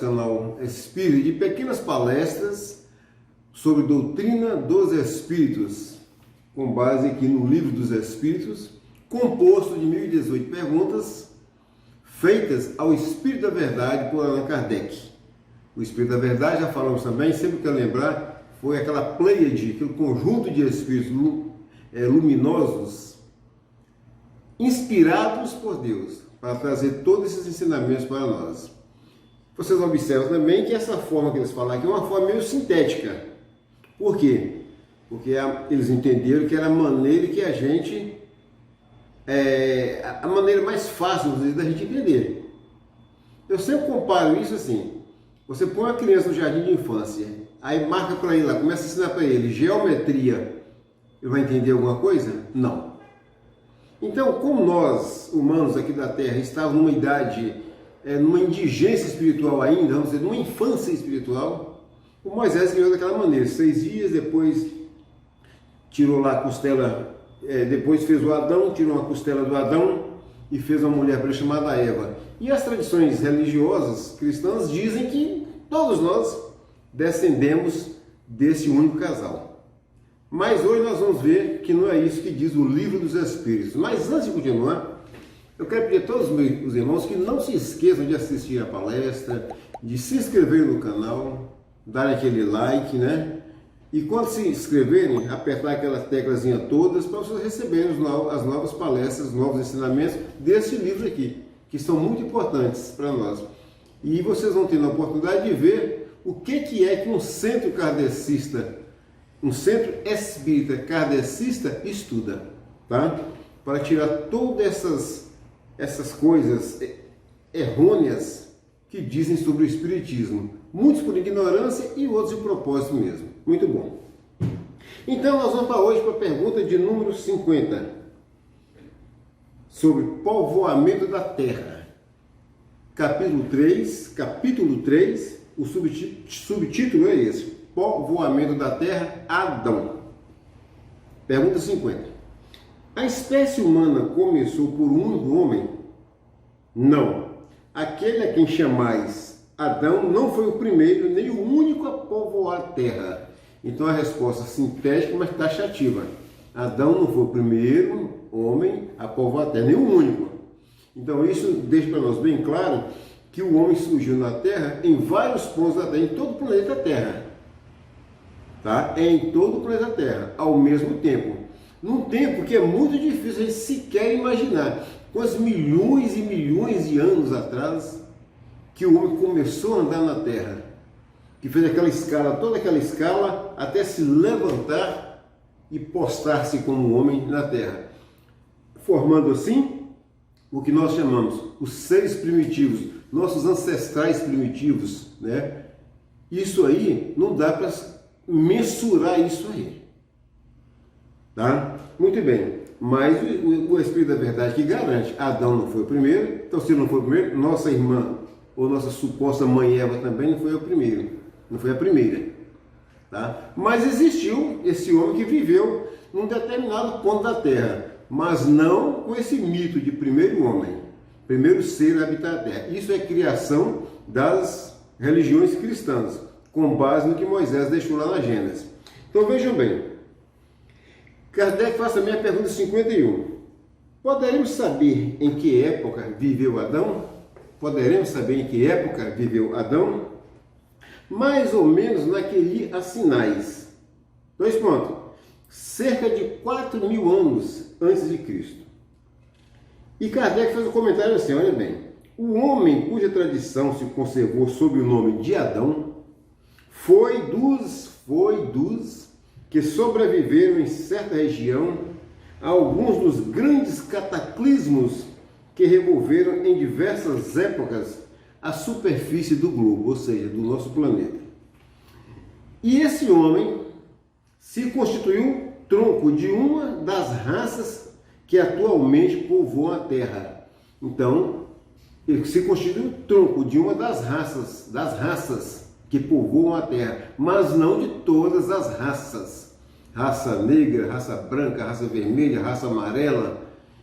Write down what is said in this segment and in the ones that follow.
canal Espírito de pequenas palestras sobre doutrina dos Espíritos, com base aqui no Livro dos Espíritos, composto de 1018 perguntas feitas ao Espírito da Verdade por Allan Kardec. O Espírito da Verdade, já falamos também, sempre que eu lembrar, foi aquela pleiade, aquele conjunto de espíritos luminosos, inspirados por Deus, para trazer todos esses ensinamentos para nós. Vocês observam também que essa forma que eles falam aqui é uma forma meio sintética. Por quê? Porque eles entenderam que era a maneira que a gente... a maneira mais fácil da gente entender. Eu sempre comparo isso assim. Você põe uma criança no jardim de infância, aí marca para ele lá, começa a ensinar para ele geometria, ele vai entender alguma coisa? Não. Então, como nós, humanos aqui da Terra, estávamos numa idade, numa indigência espiritual ainda, vamos dizer, numa infância espiritual, o Moisés criou daquela maneira, 6 dias, depois tirou lá a costela, depois fez o Adão, tirou uma costela do Adão e fez uma mulher para ele chamada Eva. E as tradições religiosas cristãs dizem que todos nós descendemos desse único casal. Mas hoje nós vamos ver que não é isso que diz o Livro dos Espíritos. Mas antes de continuar, eu quero pedir a todos os irmãos que não se esqueçam de assistir a palestra, de se inscrever no canal, dar aquele like, né? E quando se inscreverem, apertar aquelas teclazinhas todas para vocês receberem as novas palestras, os novos ensinamentos desse livro aqui, que são muito importantes para nós. E vocês vão ter a oportunidade de ver o que é que um centro kardecista, um centro espírita kardecista estuda, tá? Para tirar todas essas coisas errôneas que dizem sobre o espiritismo. Muitos por ignorância e outros de propósito mesmo. Muito bom. Então nós vamos para hoje para a pergunta de número 50. Sobre povoamento da Terra. Capítulo 3, o subtítulo é esse. Povoamento da Terra, Adão. Pergunta 50. A espécie humana começou por um único homem? Não. Aquele a quem chamais Adão não foi o primeiro nem o único a povoar a terra. Então a resposta sintética, mas taxativa. Adão não foi o primeiro homem a povoar a terra, nem o único. Então isso deixa para nós bem claro que o homem surgiu na terra em vários pontos da terra, em todo o planeta Terra. Tá? Em todo o planeta Terra, ao mesmo tempo. Num tempo que é muito difícil a gente sequer imaginar. Quantos milhões e milhões de anos atrás que o homem começou a andar na Terra, que fez aquela escala, toda aquela escala, até se levantar e postar-se como homem na Terra, formando assim o que nós chamamos os seres primitivos, nossos ancestrais primitivos, né? Isso aí não dá para mensurar isso aí, tá? Muito bem. Mas o Espírito da Verdade que garante, Adão não foi o primeiro, então se não foi o primeiro, nossa irmã ou nossa suposta mãe Eva também não foi a primeira, tá? Mas existiu esse homem que viveu num determinado ponto da Terra, mas não com esse mito de primeiro homem, primeiro ser a habitar a Terra. Isso é criação das religiões cristãs, com base no que Moisés deixou lá na Gênesis. Então vejam bem, Kardec faz também a pergunta 51. Poderemos saber em que época viveu Adão? Poderemos saber em que época viveu Adão? Mais ou menos naquele há sinais. 2 pontos. Cerca de 4.000 anos antes de Cristo. E Kardec faz um comentário assim, olha bem. O homem cuja tradição se conservou sob o nome de Adão foi dos que sobreviveram em certa região a alguns dos grandes cataclismos que revolveram em diversas épocas a superfície do globo, ou seja, do nosso planeta. E esse homem se constituiu tronco de uma das raças que atualmente povoam a Terra. Então, ele se constituiu tronco de uma das raças que povoam a Terra, mas não de todas as raças. Raça negra, raça branca, raça vermelha, raça amarela,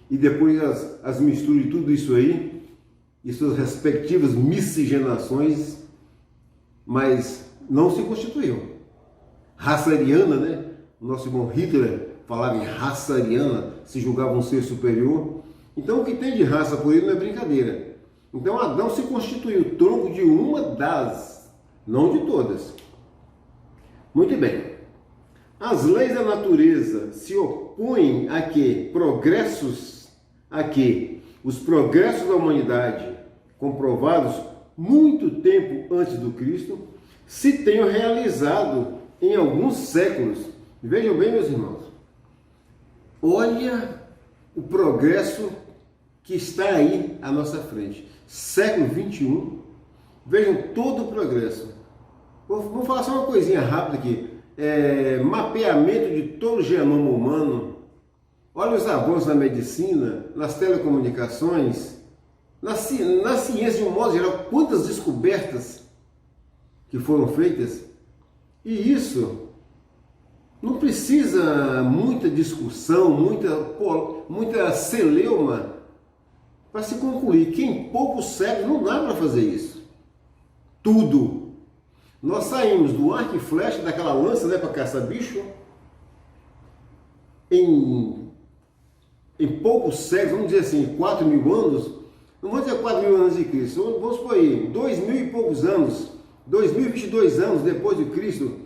e depois as misturas de tudo isso aí, e suas respectivas miscigenações, mas não se constituiu. Raça ariana, né? Nosso irmão Hitler falava em raça ariana, se julgava um ser superior. Então o que tem de raça por ele não é brincadeira. Então Adão se constituiu tronco de uma das, não de todas. Muito bem. As leis da natureza se opõem a que os progressos da humanidade, comprovados muito tempo antes do Cristo, se tenham realizado em alguns séculos. Vejam bem, meus irmãos, olha o progresso que está aí à nossa frente. Século 21, vejam todo o progresso. Vou falar só uma coisinha rápida aqui. Mapeamento de todo o genoma humano. Olha os avanços na medicina, nas telecomunicações, na ciência de um modo geral, quantas descobertas que foram feitas. E isso não precisa muita discussão, muita celeuma para se concluir que em poucos séculos não dá para fazer isso. Tudo. Nós saímos do arco e flecha, daquela lança, né, para caçar bicho, em poucos séculos, vamos dizer assim, 4.000 anos, não vou dizer 4.000 anos de Cristo, vamos supor aí, 2.000 e poucos anos, 2022 anos depois de Cristo,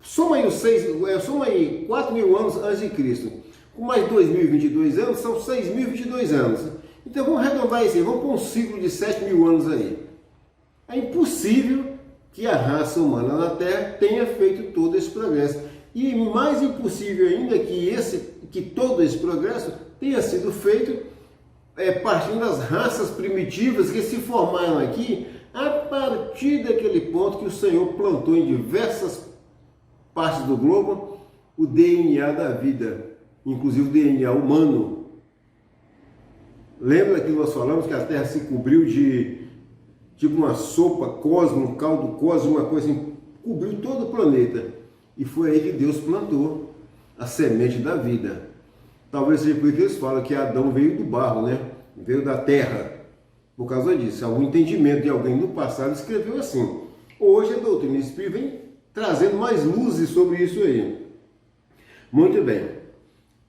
soma aí 4.000 anos antes de Cristo, com mais 2022 anos, são 6.022 anos. Então vamos arredondar isso aí, vamos para um ciclo de 7.000 anos aí. É impossível que a raça humana na Terra tenha feito todo esse progresso. E mais impossível ainda que todo esse progresso tenha sido feito partindo das raças primitivas que se formaram aqui a partir daquele ponto que o Senhor plantou em diversas partes do globo o DNA da vida, inclusive o DNA humano. Lembra que nós falamos que a Terra se cobriu de tipo uma sopa cósmica, um caldo cósmico, uma coisa assim, cobriu todo o planeta. E foi aí que Deus plantou a semente da vida. Talvez seja por isso que eles falam que Adão veio do barro, né? Veio da terra. Por causa disso, algum entendimento de alguém do passado escreveu assim. Hoje a doutrina espírita vem trazendo mais luzes sobre isso aí. Muito bem.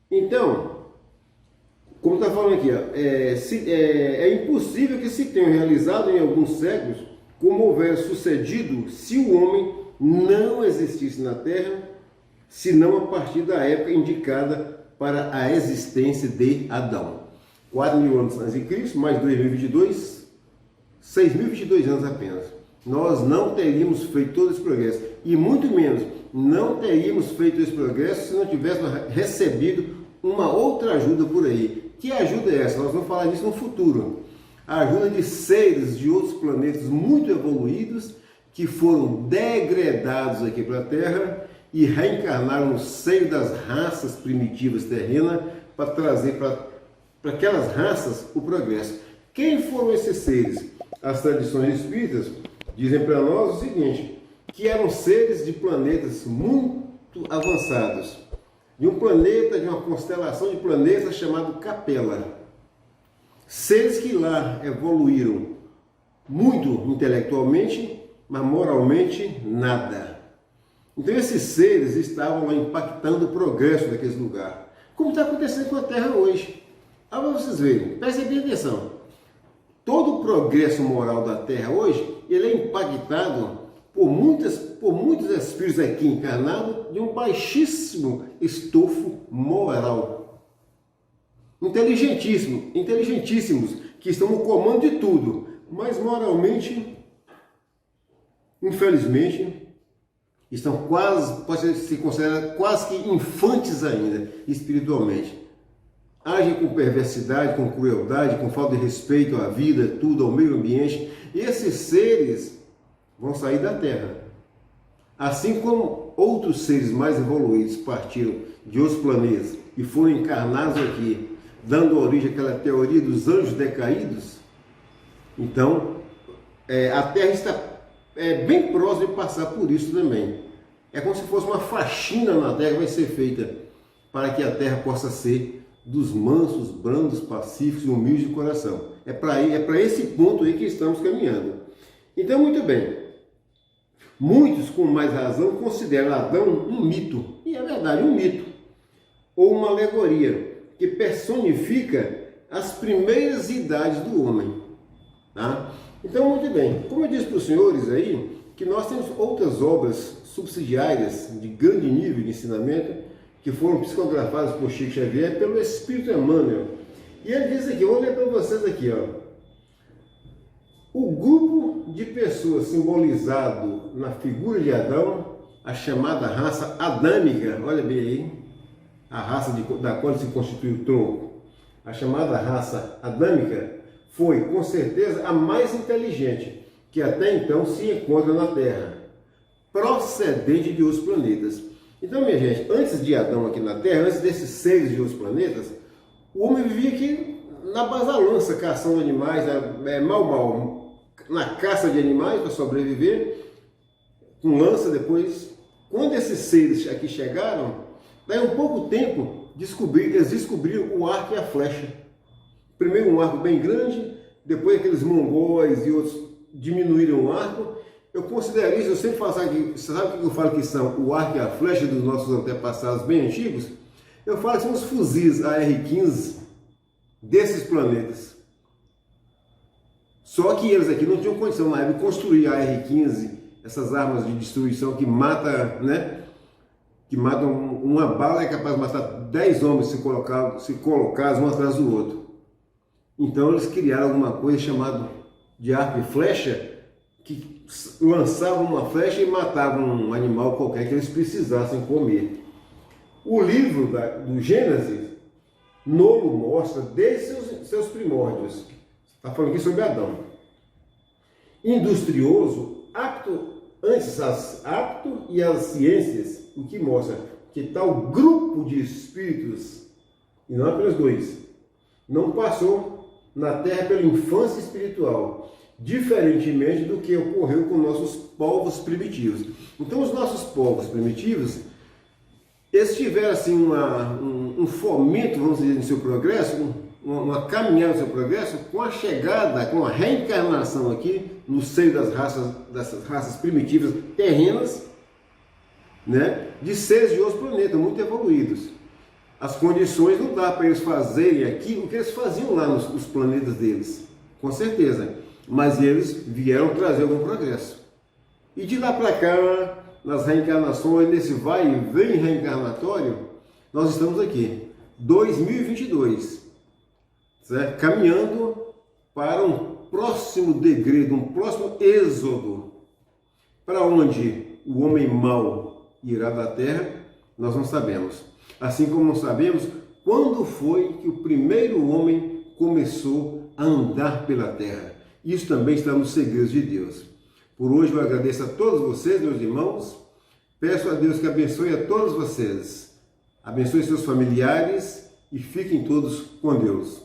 Então, como está falando aqui, é impossível que se tenha realizado em alguns séculos como houver sucedido se o homem não existisse na Terra, senão a partir da época indicada para a existência de Adão. 4.000 anos antes de Cristo, mais 2022, 6.022 anos apenas. Nós não teríamos feito todo esse progresso, e muito menos não teríamos feito esse progresso se não tivéssemos recebido uma outra ajuda por aí. Que ajuda é essa? Nós vamos falar disso no futuro. A ajuda de seres de outros planetas muito evoluídos que foram degradados aqui para a Terra e reencarnaram no seio das raças primitivas terrenas para trazer para aquelas raças o progresso. Quem foram esses seres? As tradições espíritas dizem para nós o seguinte, que eram seres de planetas muito avançados, de um planeta, de uma constelação de planetas chamado Capela. Seres que lá evoluíram muito intelectualmente, mas moralmente nada. Então esses seres estavam lá impactando o progresso daquele lugar, como está acontecendo com a Terra hoje. Para vocês verem, prestem bem atenção. Todo o progresso moral da Terra hoje, ele é impactado por muitos espíritos aqui encarnados de um baixíssimo estofo moral. Inteligentíssimos, que estão no comando de tudo, mas moralmente, infelizmente, estão quase, pode se considerar quase que infantes ainda, espiritualmente. Agem com perversidade, com crueldade, com falta de respeito à vida, tudo, ao meio ambiente. E esses seres vão sair da Terra. Assim como outros seres mais evoluídos partiram de outros planetas e foram encarnados aqui, dando origem àquela teoria dos anjos decaídos, então a Terra está bem próxima de passar por isso também. É como se fosse uma faxina na Terra que vai ser feita para que a Terra possa ser dos mansos, brandos, pacíficos e humildes de coração. É para esse ponto aí que estamos caminhando. Então, muito bem. Muitos, com mais razão, consideram Adão um mito, e é verdade, um mito, ou uma alegoria, que personifica as primeiras idades do homem. Tá? Então, muito bem, como eu disse para os senhores aí, que nós temos outras obras subsidiárias de grande nível de ensinamento que foram psicografadas por Chico Xavier pelo Espírito Emmanuel. E ele diz aqui, vou ler para vocês aqui, ó. O grupo de pessoas simbolizado na figura de Adão, a chamada raça adâmica, olha bem aí, a raça da qual se constitui o tronco, a chamada raça adâmica, foi com certeza a mais inteligente que até então se encontra na Terra, procedente de outros planetas. Então, minha gente, antes de Adão aqui na Terra, antes desses seres de outros planetas, o homem vivia aqui na base da lança, caçando animais, na caça de animais para sobreviver, com lança. Depois, quando esses seres aqui chegaram, daí um pouco tempo, eles descobriram o arco e a flecha. Primeiro um arco bem grande, depois aqueles mongóis e outros diminuíram o arco. Eu considero isso, eu sempre falo aqui, sabe o que eu falo que são o arco e a flecha dos nossos antepassados bem antigos? Eu falo que são os fuzis AR-15 desses planetas. Só que eles aqui não tinham condição na época de construir a AR-15, essas armas de destruição que mata, né? Que matam, uma bala é capaz de matar 10 homens se colocados um atrás do outro. Então eles criaram alguma coisa chamada de arco e flecha, que lançavam uma flecha e matavam um animal qualquer que eles precisassem comer. O livro do Gênesis nos mostra desde seus primórdios. Está falando aqui sobre Adão. Industrioso, apto e às ciências, o que mostra que tal grupo de espíritos, e não apenas dois, não passou na Terra pela infância espiritual, diferentemente do que ocorreu com nossos povos primitivos. Então, os nossos povos primitivos, eles tiveram assim um fomento, vamos dizer, no seu progresso, uma caminhada no seu progresso, com a chegada, com a reencarnação aqui no seio dessas raças primitivas terrenas, né, de seres de outros planetas muito evoluídos. As condições não dá para eles fazerem aqui o que eles faziam lá nos planetas deles, com certeza, mas eles vieram trazer algum progresso. E de lá para cá, nas reencarnações, nesse vai e vem reencarnatório, nós estamos aqui, 2022, certo? Caminhando para um próximo degredo, um próximo êxodo, para onde o homem mau irá da terra, nós não sabemos. Assim como não sabemos quando foi que o primeiro homem começou a andar pela terra. Isso também está nos segredos de Deus. Por hoje eu agradeço a todos vocês, meus irmãos. Peço a Deus que abençoe a todos vocês. Abençoe seus familiares e fiquem todos com Deus.